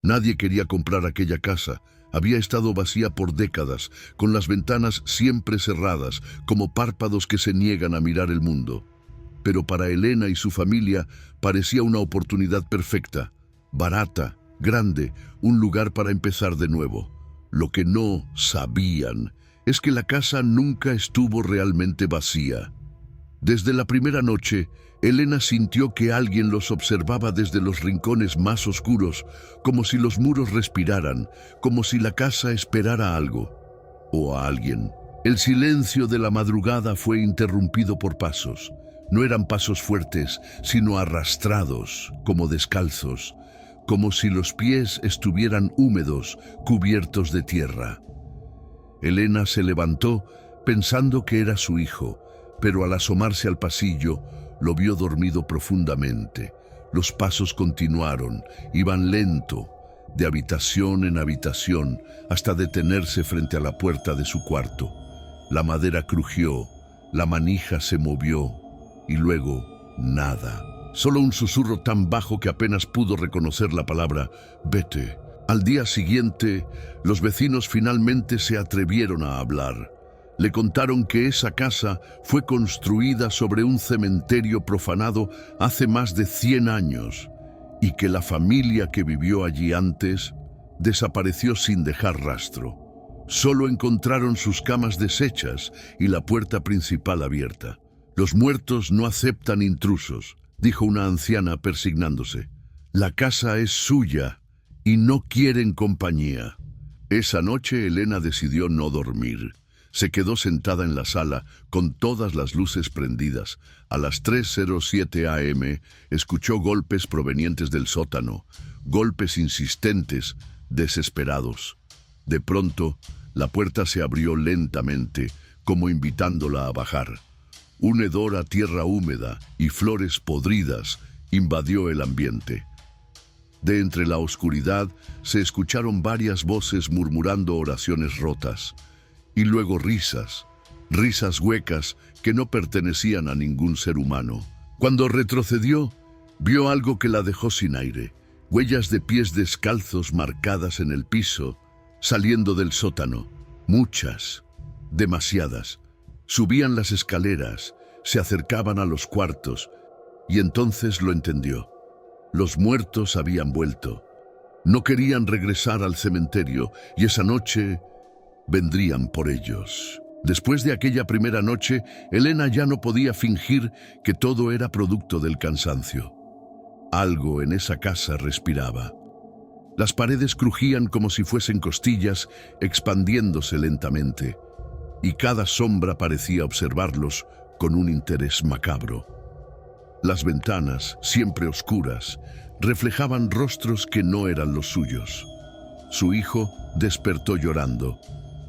Nadie quería comprar aquella casa. Había estado vacía por décadas, con las ventanas siempre cerradas, como párpados que se niegan a mirar el mundo. Pero para Elena y su familia parecía una oportunidad perfecta, barata, grande, un lugar para empezar de nuevo. Lo que no sabían es que la casa nunca estuvo realmente vacía. Desde la primera noche, Elena sintió que alguien los observaba desde los rincones más oscuros, como si los muros respiraran, como si la casa esperara algo o a alguien. El silencio de la madrugada fue interrumpido por pasos. No eran pasos fuertes, sino arrastrados, como descalzos, como si los pies estuvieran húmedos, cubiertos de tierra. Elena se levantó pensando que era su hijo, pero al asomarse al pasillo, lo vio dormido profundamente. Los pasos continuaron, iban lento, de habitación en habitación, hasta detenerse frente a la puerta de su cuarto. La madera crujió, la manija se movió, y luego nada. Solo un susurro tan bajo que apenas pudo reconocer la palabra «vete». Al día siguiente, los vecinos finalmente se atrevieron a hablar. Le contaron que esa casa fue construida sobre un cementerio profanado hace más de 100 años y que la familia que vivió allí antes desapareció sin dejar rastro. Solo encontraron sus camas deshechas y la puerta principal abierta. «Los muertos no aceptan intrusos», dijo una anciana persignándose. «La casa es suya y no quieren compañía». Esa noche Elena decidió no dormir. Se quedó sentada en la sala con todas las luces prendidas. A las 3:07 a.m. escuchó golpes provenientes del sótano, golpes insistentes, desesperados. De pronto, la puerta se abrió lentamente, como invitándola a bajar. Un hedor a tierra húmeda y flores podridas invadió el ambiente. De entre la oscuridad se escucharon varias voces murmurando oraciones rotas. Y luego risas huecas que no pertenecían a ningún ser humano. Cuando retrocedió, vio algo que la dejó sin aire. Huellas de pies descalzos marcadas en el piso, saliendo del sótano. Muchas, demasiadas. Subían las escaleras, se acercaban a los cuartos, y entonces lo entendió. Los muertos habían vuelto. No querían regresar al cementerio, y esa noche vendrían por ellos. Después de aquella primera noche, Elena ya no podía fingir que todo era producto del cansancio. Algo en esa casa respiraba. Las paredes crujían como si fuesen costillas, expandiéndose lentamente, y cada sombra parecía observarlos con un interés macabro. Las ventanas, siempre oscuras, reflejaban rostros que no eran los suyos. Su hijo despertó llorando,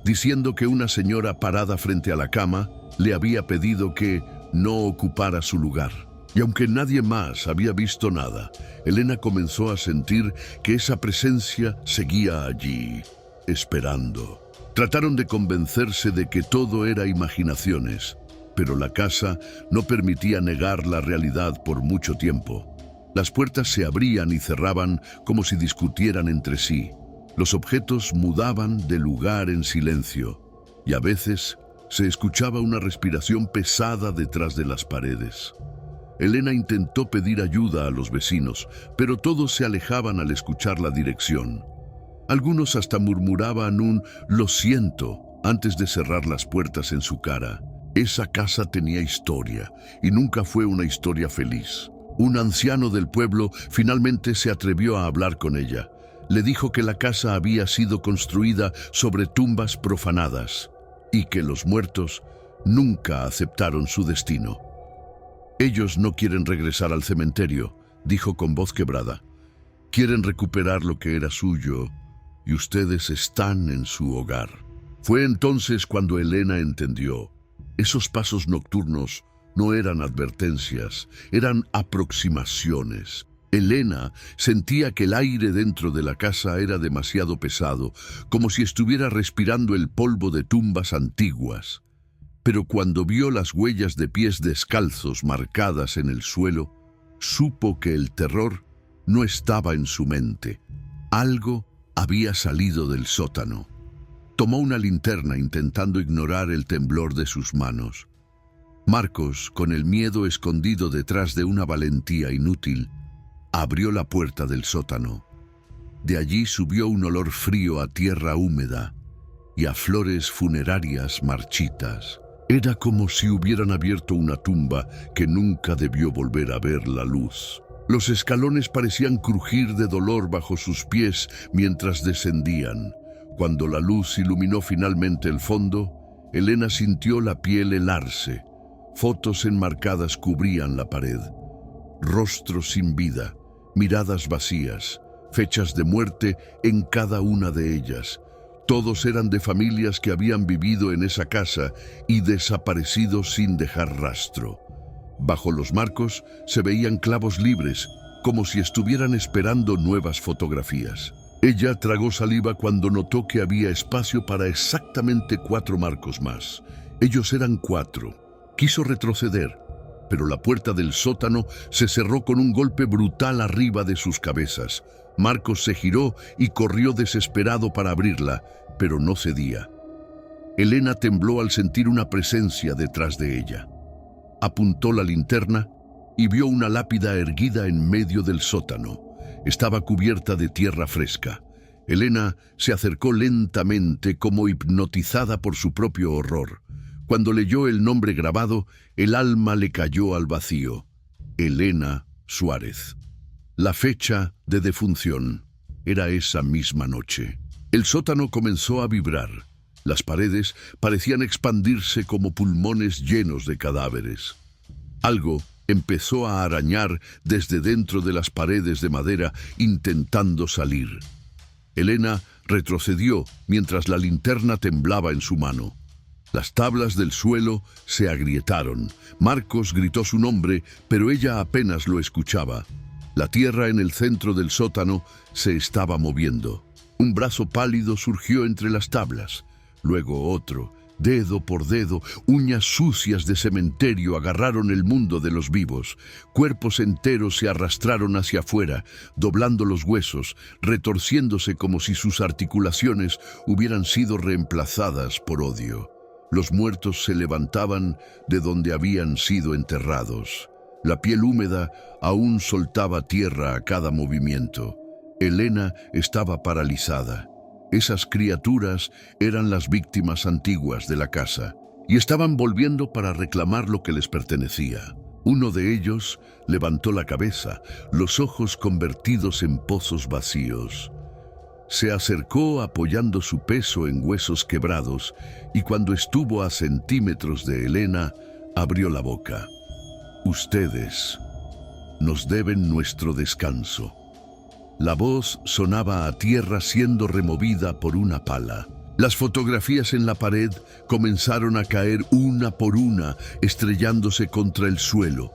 diciendo que una señora parada frente a la cama le había pedido que no ocupara su lugar. Y aunque nadie más había visto nada, Elena comenzó a sentir que esa presencia seguía allí, esperando. Trataron de convencerse de que todo era imaginaciones, pero la casa no permitía negar la realidad por mucho tiempo. Las puertas se abrían y cerraban como si discutieran entre sí. Los objetos mudaban de lugar en silencio, y a veces se escuchaba una respiración pesada detrás de las paredes. Elena intentó pedir ayuda a los vecinos, pero todos se alejaban al escuchar la dirección. Algunos hasta murmuraban un «lo siento» antes de cerrar las puertas en su cara. Esa casa tenía historia, y nunca fue una historia feliz. Un anciano del pueblo finalmente se atrevió a hablar con ella. Le dijo que la casa había sido construida sobre tumbas profanadas y que los muertos nunca aceptaron su destino. «Ellos no quieren regresar al cementerio», dijo con voz quebrada. «Quieren recuperar lo que era suyo y ustedes están en su hogar». Fue entonces cuando Elena entendió. Esos pasos nocturnos no eran advertencias, eran aproximaciones. Elena sentía que el aire dentro de la casa era demasiado pesado, como si estuviera respirando el polvo de tumbas antiguas. Pero cuando vio las huellas de pies descalzos marcadas en el suelo, supo que el terror no estaba en su mente, Algo había salido del sótano. Tomó una linterna intentando ignorar el temblor de sus manos. Marcos, con el miedo escondido detrás de una valentía inútil, abrió la puerta del sótano. De allí subió un olor frío a tierra húmeda y a flores funerarias marchitas. Era como si hubieran abierto una tumba que nunca debió volver a ver la luz. Los escalones parecían crujir de dolor bajo sus pies mientras descendían. Cuando la luz iluminó finalmente el fondo, Elena sintió la piel helarse. Fotos enmarcadas cubrían la pared. Rostros sin vida, miradas vacías, fechas de muerte en cada una de ellas. Todos eran de familias que habían vivido en esa casa y desaparecido sin dejar rastro. Bajo los marcos se veían clavos libres, como si estuvieran esperando nuevas fotografías. Ella tragó saliva cuando notó que había espacio para exactamente 4 marcos más. Ellos eran 4. Quiso retroceder, pero la puerta del sótano se cerró con un golpe brutal arriba de sus cabezas. Marcos se giró y corrió desesperado para abrirla, pero no cedía. Elena tembló al sentir una presencia detrás de ella. Apuntó la linterna y vio una lápida erguida en medio del sótano. Estaba cubierta de tierra fresca. Elena se acercó lentamente, como hipnotizada por su propio horror. Cuando leyó el nombre grabado, el alma le cayó al vacío. Elena Suárez. La fecha de defunción era esa misma noche. El sótano comenzó a vibrar. Las paredes parecían expandirse como pulmones llenos de cadáveres. Algo empezó a arañar desde dentro de las paredes de madera, intentando salir. Elena retrocedió mientras la linterna temblaba en su mano. Las tablas del suelo se agrietaron. Marcos gritó su nombre, pero ella apenas lo escuchaba. La tierra en el centro del sótano se estaba moviendo. Un brazo pálido surgió entre las tablas. Luego otro, dedo por dedo, uñas sucias de cementerio agarraron el mundo de los vivos. Cuerpos enteros se arrastraron hacia afuera, doblando los huesos, retorciéndose como si sus articulaciones hubieran sido reemplazadas por odio. Los muertos se levantaban de donde habían sido enterrados. La piel húmeda aún soltaba tierra a cada movimiento. Elena estaba paralizada. Esas criaturas eran las víctimas antiguas de la casa y estaban volviendo para reclamar lo que les pertenecía. Uno de ellos levantó la cabeza, los ojos convertidos en pozos vacíos. Se acercó apoyando su peso en huesos quebrados y cuando estuvo a centímetros de Elena, abrió la boca. Ustedes nos deben nuestro descanso. La voz sonaba a tierra siendo removida por una pala. Las fotografías en la pared comenzaron a caer una por una, estrellándose contra el suelo.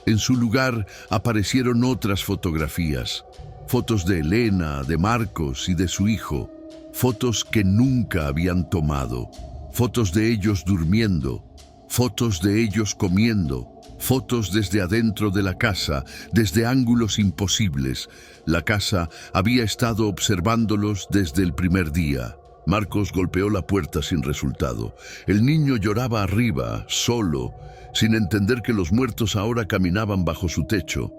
En su lugar aparecieron otras fotografías. Fotos de Elena, de Marcos y de su hijo. Fotos que nunca habían tomado. Fotos de ellos durmiendo. Fotos de ellos comiendo. Fotos desde adentro de la casa, desde ángulos imposibles. La casa había estado observándolos desde el primer día. Marcos golpeó la puerta sin resultado. El niño lloraba arriba, solo, sin entender que los muertos ahora caminaban bajo su techo.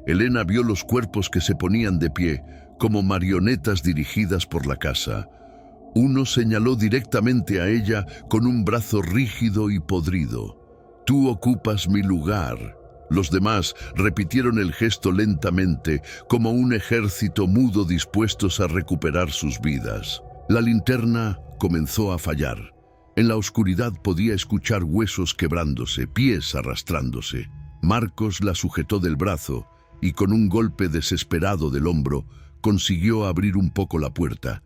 Elena vio los cuerpos que se ponían de pie, como marionetas dirigidas por la casa. Uno señaló directamente a ella con un brazo rígido y podrido. Tú ocupas mi lugar. Los demás repitieron el gesto lentamente, como un ejército mudo dispuestos a recuperar sus vidas. La linterna comenzó a fallar. En la oscuridad podía escuchar huesos quebrándose, pies arrastrándose. Marcos la sujetó del brazo y con un golpe desesperado del hombro consiguió abrir un poco la puerta.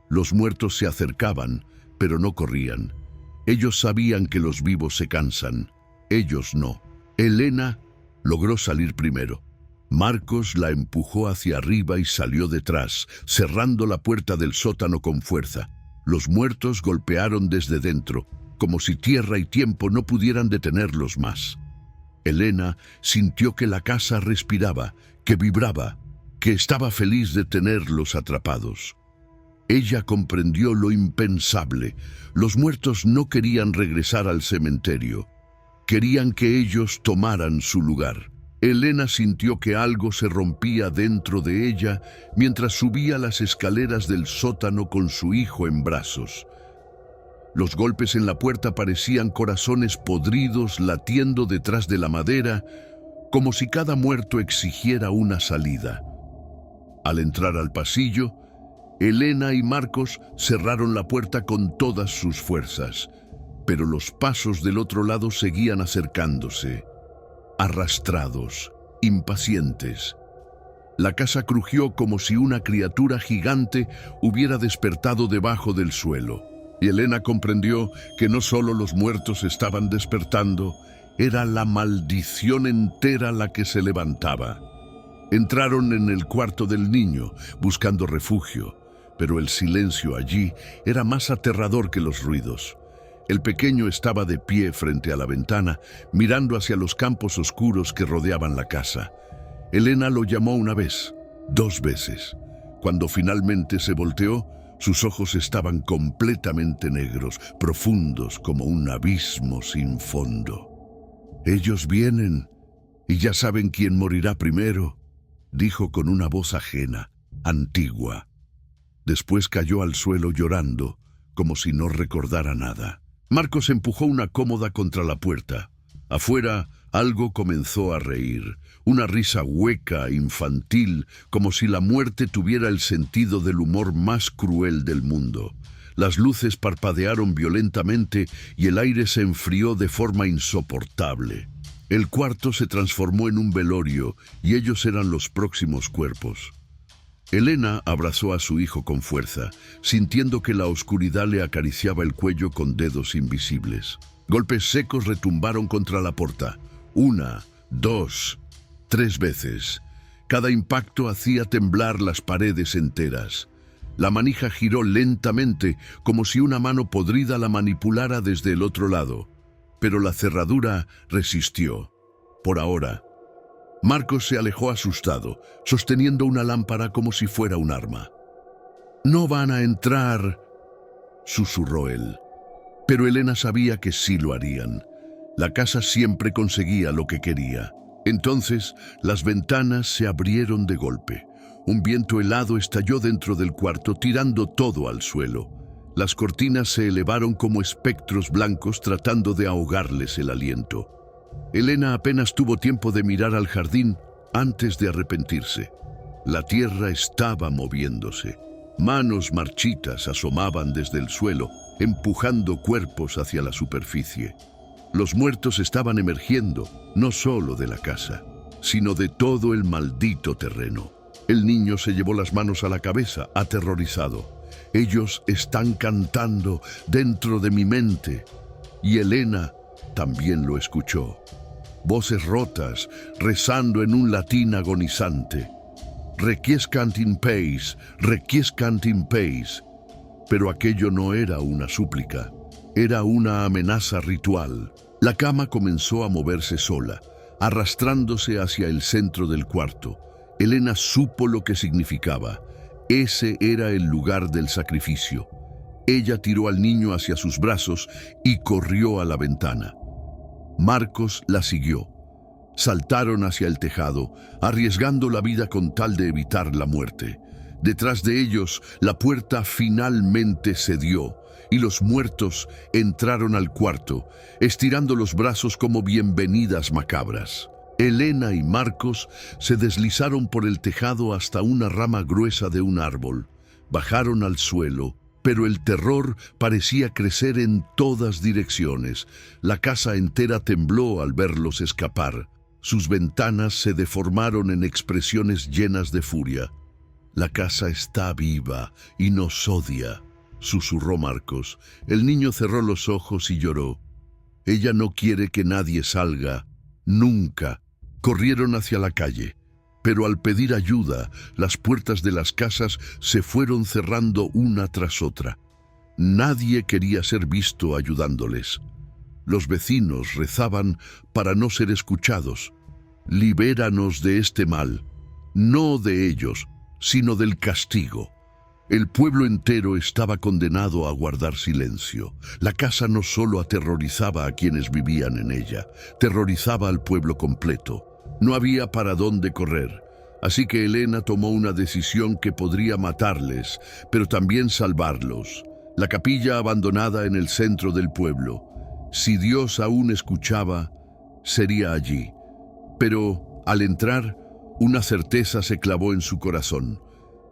Los muertos se acercaban, pero no corrían. Ellos sabían que los vivos se cansan. Ellos no. Elena logró salir primero. Marcos la empujó hacia arriba y salió detrás, cerrando la puerta del sótano con fuerza. Los muertos golpearon desde dentro, como si tierra y tiempo no pudieran detenerlos más. Elena sintió que la casa respiraba, que vibraba. que estaba feliz de tenerlos atrapados. Ella comprendió lo impensable. Los muertos no querían regresar al cementerio. Querían que ellos tomaran su lugar. Elena sintió que algo se rompía dentro de ella mientras subía las escaleras del sótano con su hijo en brazos. Los golpes en la puerta parecían corazones podridos latiendo detrás de la madera, como si cada muerto exigiera una salida. Al entrar al pasillo, Elena y Marcos cerraron la puerta con todas sus fuerzas, pero los pasos del otro lado seguían acercándose, arrastrados, impacientes. La casa crujió como si una criatura gigante hubiera despertado debajo del suelo. Y Elena comprendió que no solo los muertos estaban despertando, era la maldición entera la que se levantaba. Entraron en el cuarto del niño, buscando refugio, pero el silencio allí era más aterrador que los ruidos. El pequeño estaba de pie frente a la ventana, mirando hacia los campos oscuros que rodeaban la casa. Elena lo llamó una vez, 2 veces. Cuando finalmente se volteó, sus ojos estaban completamente negros, profundos como un abismo sin fondo. «Ellos vienen, y ya saben quién morirá primero», dijo con una voz ajena, antigua. Después cayó al suelo llorando, como si no recordara nada. Marcos empujó una cómoda contra la puerta. Afuera, algo comenzó a reír, una risa hueca, infantil, como si la muerte tuviera el sentido del humor más cruel del mundo. Las luces parpadearon violentamente y el aire se enfrió de forma insoportable. El cuarto se transformó en un velorio y ellos eran los próximos cuerpos. Elena abrazó a su hijo con fuerza, sintiendo que la oscuridad le acariciaba el cuello con dedos invisibles. Golpes secos retumbaron contra la puerta. 1, 2, 3 veces. Cada impacto hacía temblar las paredes enteras. La manija giró lentamente, como si una mano podrida la manipulara desde el otro lado. Pero la cerradura resistió. Por ahora. Marcos se alejó asustado, sosteniendo una lámpara como si fuera un arma. «No van a entrar», susurró él. Pero Elena sabía que sí lo harían. La casa siempre conseguía lo que quería. Entonces, las ventanas se abrieron de golpe. Un viento helado estalló dentro del cuarto, tirando todo al suelo. Las cortinas se elevaron como espectros blancos tratando de ahogarles el aliento. Elena apenas tuvo tiempo de mirar al jardín antes de arrepentirse. La tierra estaba moviéndose. Manos marchitas asomaban desde el suelo, empujando cuerpos hacia la superficie. Los muertos estaban emergiendo, no solo de la casa, sino de todo el maldito terreno. El niño se llevó las manos a la cabeza, aterrorizado. «Ellos están cantando dentro de mi mente». Y Elena también lo escuchó. Voces rotas, rezando en un latín agonizante. «Requiescant in pace, requiescant in pace». Pero aquello no era una súplica, era una amenaza ritual. La cama comenzó a moverse sola, arrastrándose hacia el centro del cuarto. Elena supo lo que significaba. Ese era el lugar del sacrificio. Ella tiró al niño hacia sus brazos y corrió a la ventana. Marcos la siguió. Saltaron hacia el tejado, arriesgando la vida con tal de evitar la muerte. Detrás de ellos, la puerta finalmente cedió y los muertos entraron al cuarto, estirando los brazos como bienvenidas macabras. Elena y Marcos se deslizaron por el tejado hasta una rama gruesa de un árbol. Bajaron al suelo, pero el terror parecía crecer en todas direcciones. La casa entera tembló al verlos escapar. Sus ventanas se deformaron en expresiones llenas de furia. «La casa está viva y nos odia», susurró Marcos. El niño cerró los ojos y lloró. «Ella no quiere que nadie salga, nunca». Corrieron hacia la calle, pero al pedir ayuda, las puertas de las casas se fueron cerrando una tras otra. Nadie quería ser visto ayudándoles. Los vecinos rezaban para no ser escuchados. «Libéranos de este mal». no de ellos, sino del castigo. El pueblo entero estaba condenado a guardar silencio. La casa no solo aterrorizaba a quienes vivían en ella, terrorizaba al pueblo completo. No había para dónde correr, así que Helena tomó una decisión que podría matarles, pero también salvarlos. La capilla abandonada en el centro del pueblo. Si Dios aún escuchaba, sería allí. Pero, al entrar, una certeza se clavó en su corazón.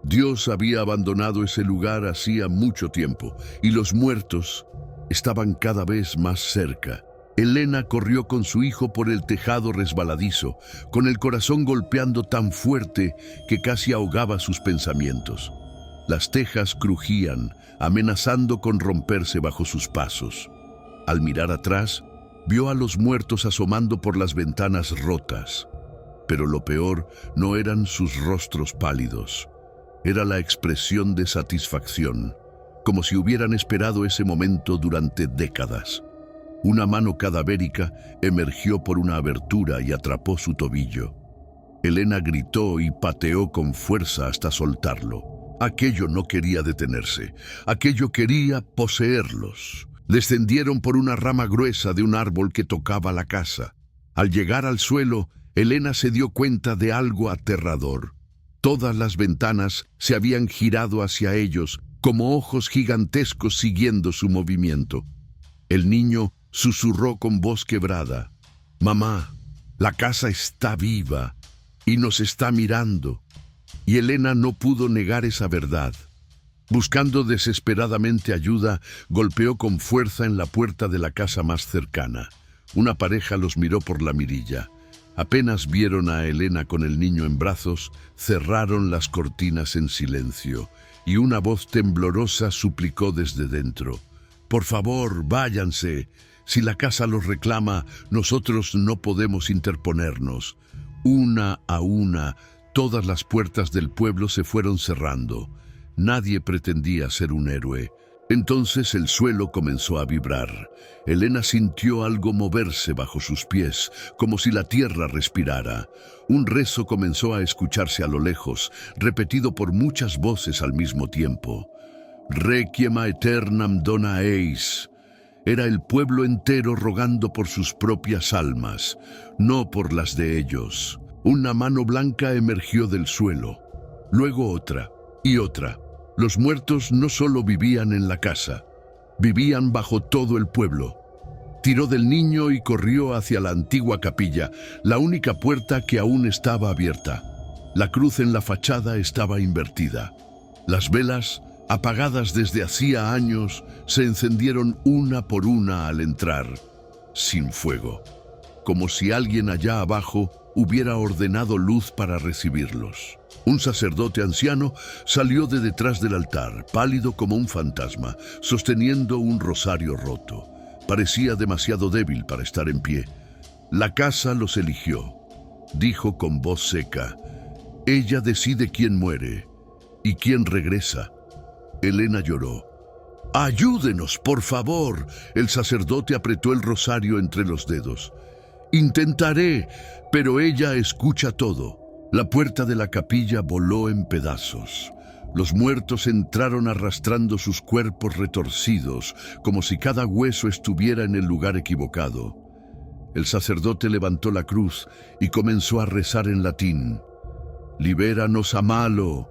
Dios había abandonado ese lugar hacía mucho tiempo, y los muertos estaban cada vez más cerca. Helena corrió con su hijo por el tejado resbaladizo, con el corazón golpeando tan fuerte que casi ahogaba sus pensamientos. Las tejas crujían, amenazando con romperse bajo sus pasos. Al mirar atrás, vio a los muertos asomando por las ventanas rotas. Pero lo peor no eran sus rostros pálidos. Era la expresión de satisfacción, como si hubieran esperado ese momento durante décadas. Una mano cadavérica emergió por una abertura y atrapó su tobillo. Helena gritó y pateó con fuerza hasta soltarlo. Aquello no quería detenerse, aquello quería poseerlos. Descendieron por una rama gruesa de un árbol que tocaba la casa. Al llegar al suelo, Helena se dio cuenta de algo aterrador. Todas las ventanas se habían girado hacia ellos, como ojos gigantescos siguiendo su movimiento. El niño susurró con voz quebrada: «Mamá, la casa está viva y nos está mirando». Y Helena no pudo negar esa verdad. Buscando desesperadamente ayuda, golpeó con fuerza en la puerta de la casa más cercana. Una pareja los miró por la mirilla. Apenas vieron a Helena con el niño en brazos, cerraron las cortinas en silencio, y una voz temblorosa suplicó desde dentro: «Por favor, váyanse. Si la casa los reclama, nosotros no podemos interponernos». Una a una, todas las puertas del pueblo se fueron cerrando. Nadie pretendía ser un héroe. Entonces el suelo comenzó a vibrar. Helena sintió algo moverse bajo sus pies, como si la tierra respirara. Un rezo comenzó a escucharse a lo lejos, repetido por muchas voces al mismo tiempo. Requiem aeternam dona eis. Era el pueblo entero rogando por sus propias almas, no por las de ellos. Una mano blanca emergió del suelo, luego otra y otra. Los muertos no solo vivían en la casa, vivían bajo todo el pueblo. Tiró del niño y corrió hacia la antigua capilla, la única puerta que aún estaba abierta. La cruz en la fachada estaba invertida. Las velas, apagadas desde hacía años, se encendieron una por una al entrar, sin fuego, como si alguien allá abajo hubiera ordenado luz para recibirlos. Un sacerdote anciano salió de detrás del altar, pálido como un fantasma, sosteniendo un rosario roto. Parecía demasiado débil para estar en pie. «La casa los eligió», dijo con voz seca. «Ella decide quién muere y quién regresa». Helena lloró. «Ayúdenos, por favor». El sacerdote apretó el rosario entre los dedos. «Intentaré, pero ella escucha todo». La puerta de la capilla voló en pedazos. Los muertos entraron arrastrando sus cuerpos retorcidos, como si cada hueso estuviera en el lugar equivocado. El sacerdote levantó la cruz y comenzó a rezar en latín. «Libéranos a malo».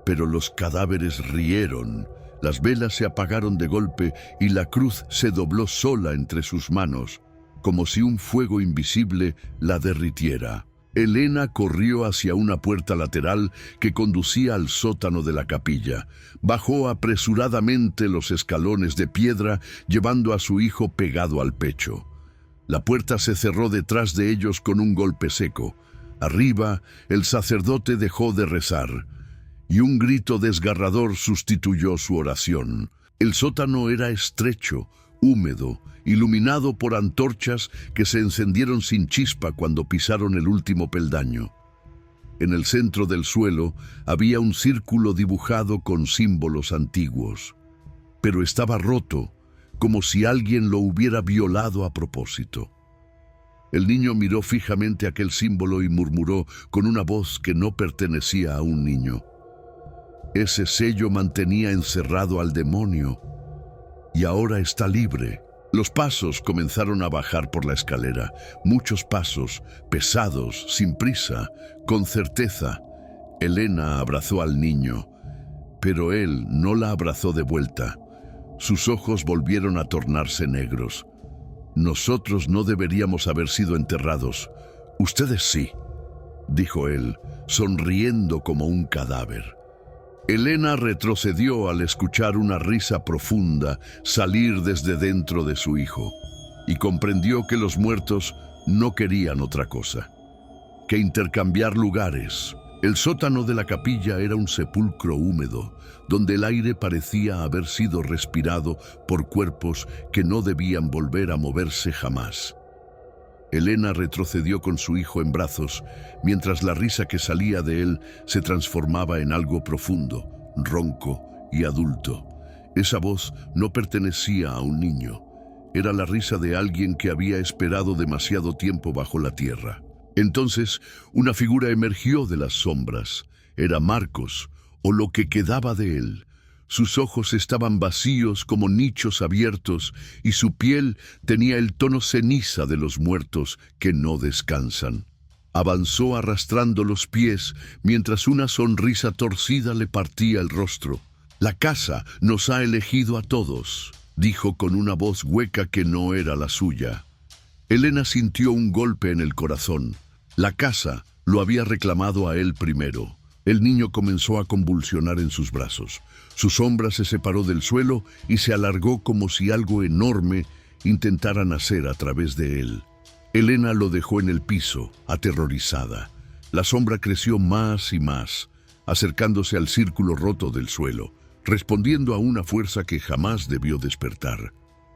Pero los cadáveres rieron. Las velas se apagaron de golpe y la cruz se dobló sola entre sus manos, como si un fuego invisible la derritiera. Helena corrió hacia una puerta lateral que conducía al sótano de la capilla. Bajó apresuradamente los escalones de piedra, llevando a su hijo pegado al pecho. La puerta se cerró detrás de ellos con un golpe seco. Arriba, el sacerdote dejó de rezar, y un grito desgarrador sustituyó su oración. El sótano era estrecho, húmedo, iluminado por antorchas que se encendieron sin chispa cuando pisaron el último peldaño. En el centro del suelo había un círculo dibujado con símbolos antiguos, pero estaba roto, como si alguien lo hubiera violado a propósito. El niño miró fijamente aquel símbolo y murmuró con una voz que no pertenecía a un niño. Ese sello mantenía encerrado al demonio y ahora está libre. Los pasos comenzaron a bajar por la escalera, muchos pasos, pesados, sin prisa, con certeza. Elena abrazó al niño, pero él no la abrazó de vuelta. Sus ojos volvieron a tornarse negros. Nosotros no deberíamos haber sido enterrados. Ustedes sí, dijo él, sonriendo como un cadáver. Elena retrocedió al escuchar una risa profunda salir desde dentro de su hijo y comprendió que los muertos no querían otra cosa que intercambiar lugares. El sótano de la capilla era un sepulcro húmedo, donde el aire parecía haber sido respirado por cuerpos que no debían volver a moverse jamás. Elena retrocedió con su hijo en brazos, mientras la risa que salía de él se transformaba en algo profundo, ronco y adulto. Esa voz no pertenecía a un niño. Era la risa de alguien que había esperado demasiado tiempo bajo la tierra. Entonces, una figura emergió de las sombras. Era Marcos, o lo que quedaba de él. Sus ojos estaban vacíos como nichos abiertos y su piel tenía el tono ceniza de los muertos que no descansan. Avanzó arrastrando los pies mientras una sonrisa torcida le partía el rostro. «La casa nos ha elegido a todos», dijo con una voz hueca que no era la suya. Elena sintió un golpe en el corazón. La casa lo había reclamado a él primero. El niño comenzó a convulsionar en sus brazos. Su sombra se separó del suelo y se alargó como si algo enorme intentara nacer a través de él. Elena lo dejó en el piso, aterrorizada. La sombra creció más y más, acercándose al círculo roto del suelo, respondiendo a una fuerza que jamás debió despertar.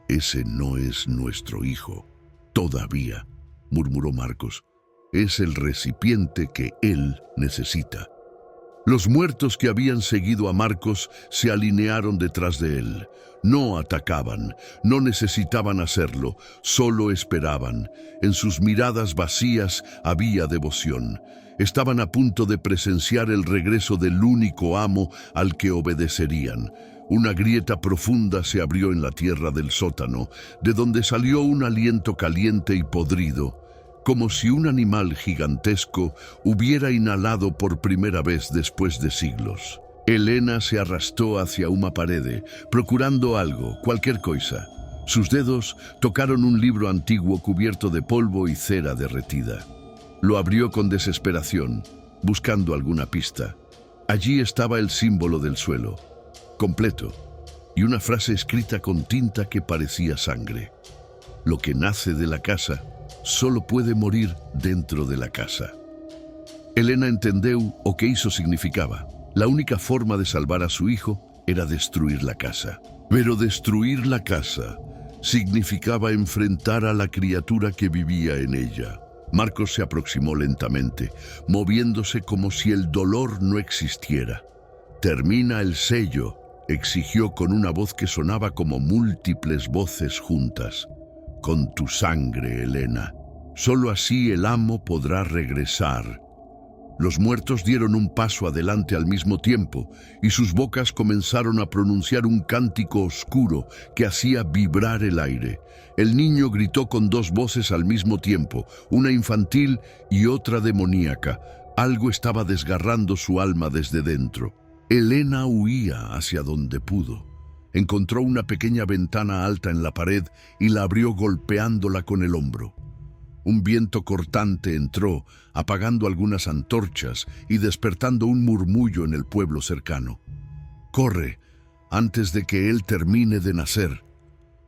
«Ese no es nuestro hijo. Todavía», murmuró Marcos. «Es el recipiente que él necesita». Los muertos que habían seguido a Marcos se alinearon detrás de él. No atacaban, no necesitaban hacerlo, solo esperaban. En sus miradas vacías había devoción. Estaban a punto de presenciar el regreso del único amo al que obedecerían. Una grieta profunda se abrió en la tierra del sótano, de donde salió un aliento caliente y podrido, como si un animal gigantesco hubiera inhalado por primera vez después de siglos. Elena se arrastró hacia una pared, procurando algo, cualquier cosa. Sus dedos tocaron un libro antiguo cubierto de polvo y cera derretida. Lo abrió con desesperación, buscando alguna pista. Allí estaba el símbolo del suelo, completo, y una frase escrita con tinta que parecía sangre. Lo que nace de la casa solo puede morir dentro de la casa. Elena entendió o que eso significaba. La única forma de salvar a su hijo era destruir la casa. Pero destruir la casa significaba enfrentar a la criatura que vivía en ella. Marcos se aproximó lentamente, moviéndose como si el dolor no existiera. «Termina el sello», exigió con una voz que sonaba como múltiples voces juntas. «Con tu sangre, Elena. Solo así el amo podrá regresar». Los muertos dieron un paso adelante al mismo tiempo y sus bocas comenzaron a pronunciar un cántico oscuro que hacía vibrar el aire. El niño gritó con dos voces al mismo tiempo, una infantil y otra demoníaca. Algo estaba desgarrando su alma desde dentro. Elena huía hacia donde pudo. Encontró una pequeña ventana alta en la pared y la abrió golpeándola con el hombro. Un viento cortante entró, apagando algunas antorchas y despertando un murmullo en el pueblo cercano. «Corre, antes de que él termine de nacer»,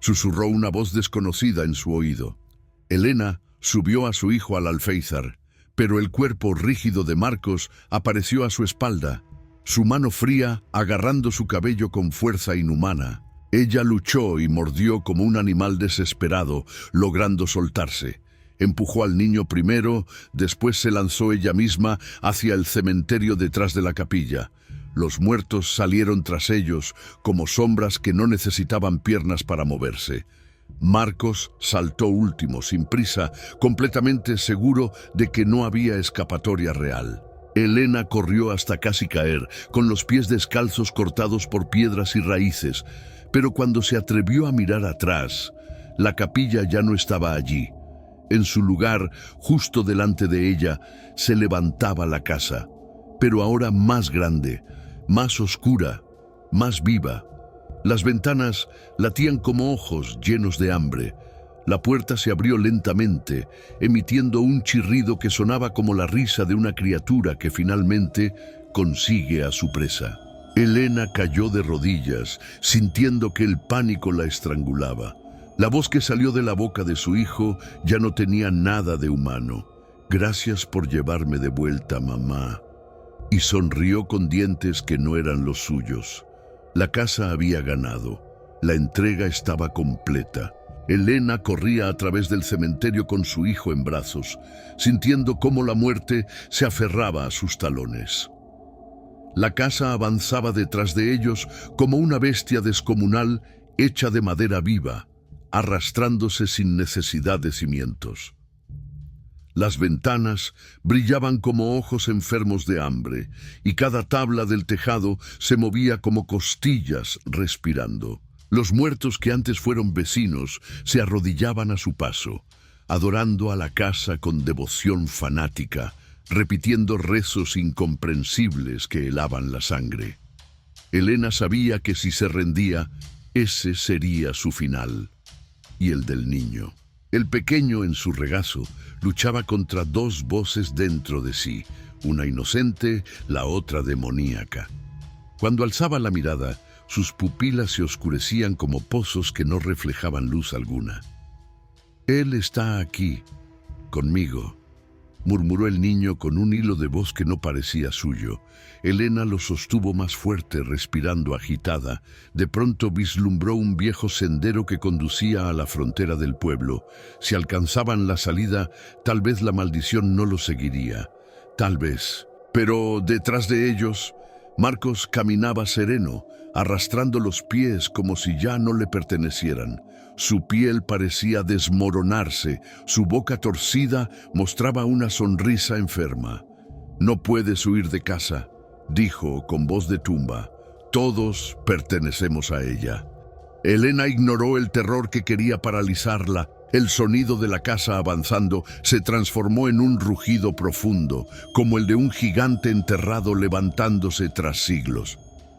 susurró una voz desconocida en su oído. Elena subió a su hijo al alféizar, pero el cuerpo rígido de Marcos apareció a su espalda, su mano fría agarrando su cabello con fuerza inhumana. Ella luchó y mordió como un animal desesperado, logrando soltarse. Empujó al niño primero, después se lanzó ella misma hacia el cementerio detrás de la capilla. Los muertos salieron tras ellos como sombras que no necesitaban piernas para moverse. Marcos saltó último, sin prisa, completamente seguro de que no había escapatoria real. Elena corrió hasta casi caer, con los pies descalzos cortados por piedras y raíces, pero cuando se atrevió a mirar atrás, la capilla ya no estaba allí. En su lugar, justo delante de ella, se levantaba la casa, pero ahora más grande, más oscura, más viva. Las ventanas latían como ojos llenos de hambre. La puerta se abrió lentamente, emitiendo un chirrido que sonaba como la risa de una criatura que finalmente consigue a su presa. Elena cayó de rodillas, sintiendo que el pánico la estrangulaba. La voz que salió de la boca de su hijo ya no tenía nada de humano. «Gracias por llevarme de vuelta, mamá». Y sonrió con dientes que no eran los suyos. La casa había ganado. La entrega estaba completa. Elena corría a través del cementerio con su hijo en brazos, sintiendo cómo la muerte se aferraba a sus talones. La casa avanzaba detrás de ellos como una bestia descomunal hecha de madera viva, arrastrándose sin necesidad de cimientos. Las ventanas brillaban como ojos enfermos de hambre, y cada tabla del tejado se movía como costillas respirando. Los muertos que antes fueron vecinos se arrodillaban a su paso, adorando a la casa con devoción fanática, repitiendo rezos incomprensibles que helaban la sangre. Elena sabía que si se rendía, ese sería su final, y el del niño. El pequeño en su regazo luchaba contra dos voces dentro de sí, una inocente, la otra demoníaca. Cuando alzaba la mirada, sus pupilas se oscurecían como pozos que no reflejaban luz alguna. «Él está aquí, conmigo», murmuró el niño con un hilo de voz que no parecía suyo. Elena lo sostuvo más fuerte, respirando agitada. De pronto vislumbró un viejo sendero que conducía a la frontera del pueblo. Si alcanzaban la salida, tal vez la maldición no los seguiría. Tal vez. Pero detrás de ellos, Marcos caminaba sereno, arrastrando los pies como si ya no le pertenecieran. Su piel parecía desmoronarse, su boca torcida mostraba una sonrisa enferma. «No puedes huir de casa», dijo con voz de tumba. «Todos pertenecemos a ella». Elena ignoró el terror que quería paralizarla. El sonido de la casa avanzando se transformó en un rugido profundo, como el de un gigante enterrado levantándose tras siglos.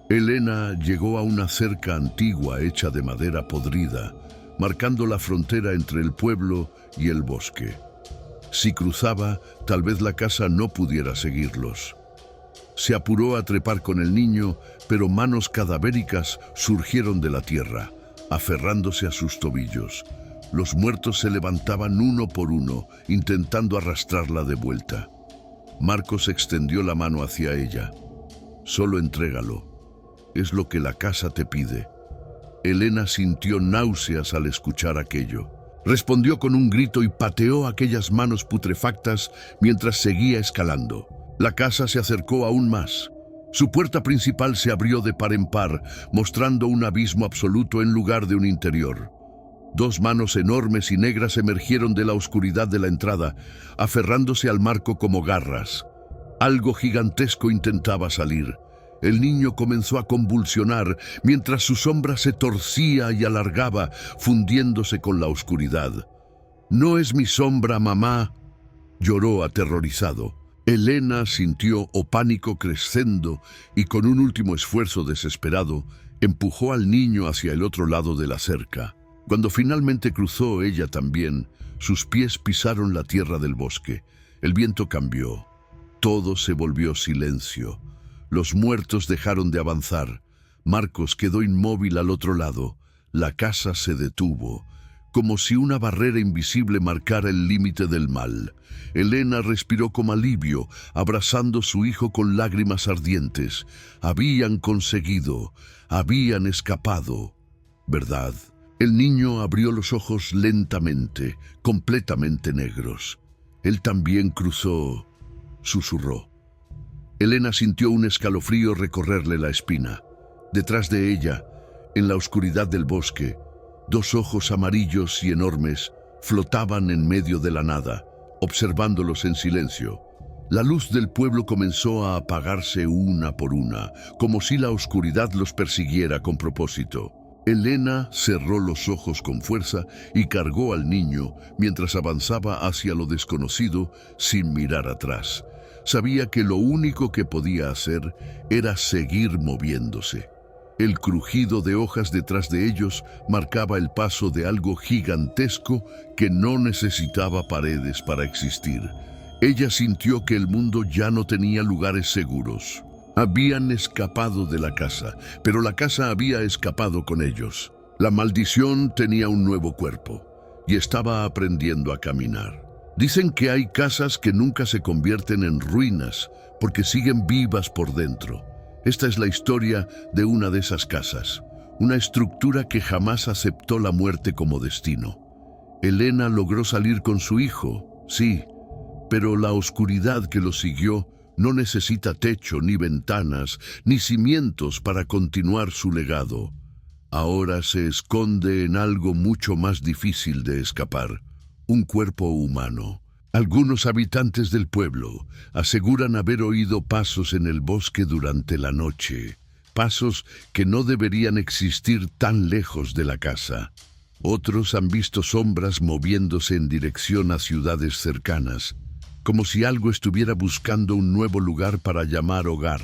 Elena llegó a una cerca antigua hecha de madera podrida, marcando la frontera entre el pueblo y el bosque. Si cruzaba, tal vez la casa no pudiera seguirlos. Se apuró a trepar con el niño, pero manos cadavéricas surgieron de la tierra, aferrándose a sus tobillos. Los muertos se levantaban uno por uno, intentando arrastrarla de vuelta. Marcos extendió la mano hacia ella. «Solo entrégalo. Es lo que la casa te pide». Elena sintió náuseas al escuchar aquello. Respondió con un grito y pateó aquellas manos putrefactas mientras seguía escalando. La casa se acercó aún más. Su puerta principal se abrió de par en par, mostrando un abismo absoluto en lugar de un interior. Dos manos enormes y negras emergieron de la oscuridad de la entrada, aferrándose al marco como garras. Algo gigantesco intentaba salir. El niño comenzó a convulsionar mientras su sombra se torcía y alargaba, fundiéndose con la oscuridad. «No es mi sombra, mamá», lloró aterrorizado. Elena sintió o pánico crescendo y con un último esfuerzo desesperado, empujó al niño hacia el otro lado de la cerca. Cuando finalmente cruzó ella también, sus pies pisaron la tierra del bosque. El viento cambió. Todo se volvió silencio. Los muertos dejaron de avanzar. Marcos quedó inmóvil al otro lado. La casa se detuvo, como si una barrera invisible marcara el límite del mal. Elena respiró con alivio, abrazando a su hijo con lágrimas ardientes. Habían conseguido, habían escapado, ¿verdad? El niño abrió los ojos lentamente, completamente negros. Él también cruzó, susurró. Elena sintió un escalofrío recorrerle la espina. Detrás de ella, en la oscuridad del bosque, Dos ojos amarillos y enormes flotaban en medio de la nada, observándolos en silencio. La luz del pueblo comenzó a apagarse una por una, como si la oscuridad los persiguiera con propósito. Elena cerró los ojos con fuerza y cargó al niño mientras avanzaba hacia lo desconocido sin mirar atrás. Sabía que lo único que podía hacer era seguir moviéndose. El crujido de hojas detrás de ellos marcaba el paso de algo gigantesco que no necesitaba paredes para existir. Ella sintió que el mundo ya no tenía lugares seguros. Habían escapado de la casa, pero la casa había escapado con ellos. La maldición tenía un nuevo cuerpo y estaba aprendiendo a caminar. Dicen que hay casas que nunca se convierten en ruinas porque siguen vivas por dentro. Esta es la historia de una de esas casas, una estructura que jamás aceptó la muerte como destino. Elena logró salir con su hijo, sí, pero la oscuridad que lo siguió no necesita techo, ni ventanas, ni cimientos para continuar su legado. Ahora se esconde en algo mucho más difícil de escapar, un cuerpo humano. Algunos habitantes del pueblo aseguran haber oído pasos en el bosque durante la noche, pasos que no deberían existir tan lejos de la casa. Otros han visto sombras moviéndose en dirección a ciudades cercanas, como si algo estuviera buscando un nuevo lugar para llamar hogar.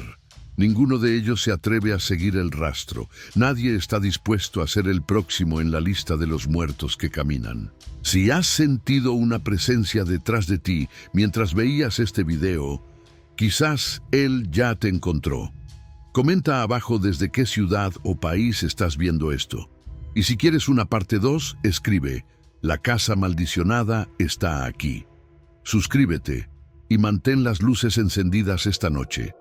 Ninguno de ellos se atreve a seguir el rastro. Nadie está dispuesto a ser el próximo en la lista de los muertos que caminan. Si has sentido una presencia detrás de ti mientras veías este video, quizás él ya te encontró. Comenta abajo desde qué ciudad o país estás viendo esto. Y si quieres una parte 2, escribe: La casa maldicionada está aquí. Suscríbete y mantén las luces encendidas esta noche.